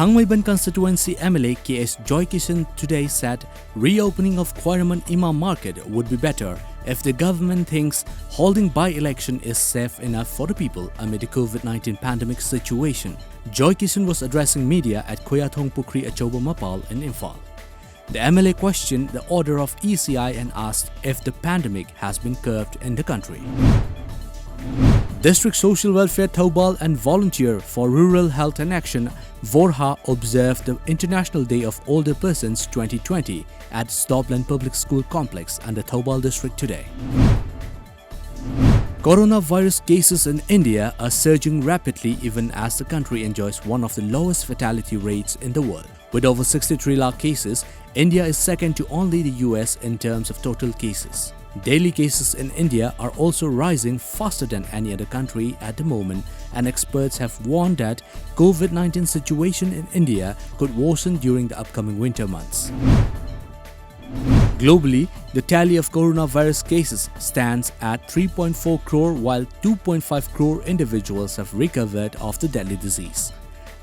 Hangmaiban constituency MLA KS Joy Kishan today said reopening of Khoiraman Imam Market would be better if the government thinks holding by-election is safe enough for the people amid the COVID-19 pandemic situation. Joy Kishan was addressing media at Khoyathong Pukri Achoba Mapal in Imphal. The MLA questioned the order of ECI and asked if the pandemic has been curbed in the country. District Social Welfare Thoubal and Volunteer for Rural Health and Action Vorha observed the International Day of Older Persons 2020 at Stobland Public School Complex under Thoubal district today. Coronavirus cases in India are surging rapidly even as the country enjoys one of the lowest fatality rates in the world. With over 63 lakh cases, India is second to only the US in terms of total cases. Daily cases in India are also rising faster than any other country at the moment, and experts have warned that COVID-19 situation in India could worsen during the upcoming winter months. Globally, the tally of coronavirus cases stands at 3.4 crore while 2.5 crore individuals have recovered of the deadly disease.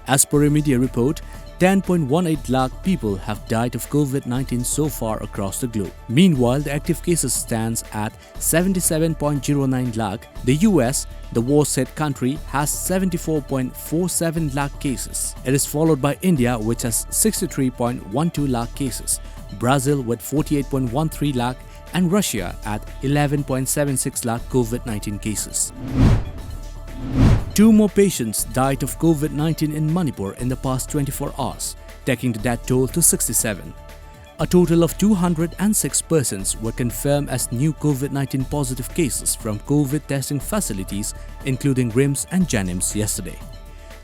As per a media report, 10.18 lakh people have died of COVID-19 so far across the globe. Meanwhile, the active cases stands at 77.09 lakh. The US, the war-hit country, has 74.47 lakh cases. It is followed by India, which has 63.12 lakh cases, Brazil with 48.13 lakh, and Russia at 11.76 lakh COVID-19 cases. 2 more patients died of COVID-19 in Manipur in the past 24 hours, taking the death toll to 67. A total of 206 persons were confirmed as new COVID-19 positive cases from COVID testing facilities including RIMS and Janims yesterday.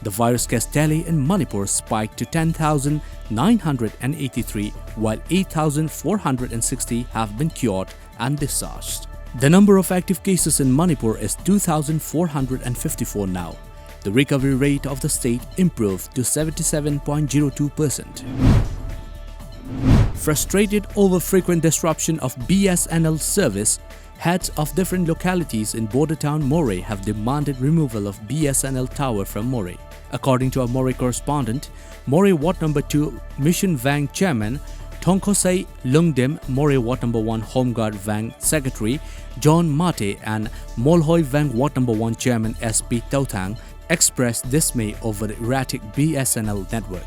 The virus case tally in Manipur spiked to 10,983 while 8,460 have been cured and discharged. The number of active cases in Manipur is 2,454 now. The recovery rate of the state improved to 77.02%. Frustrated over frequent disruption of BSNL service, heads of different localities in border town Moreh have demanded removal of BSNL tower from Moreh. According to our Moreh correspondent, Moreh Ward No. 2 Mission Vang Chairman Thongkhosai Lungdim, Moreh Ward No. 1 Home Guard Vang Secretary John Mate and Molhoi Vang Ward No. 1 Chairman SP Tautang expressed dismay over the erratic BSNL network.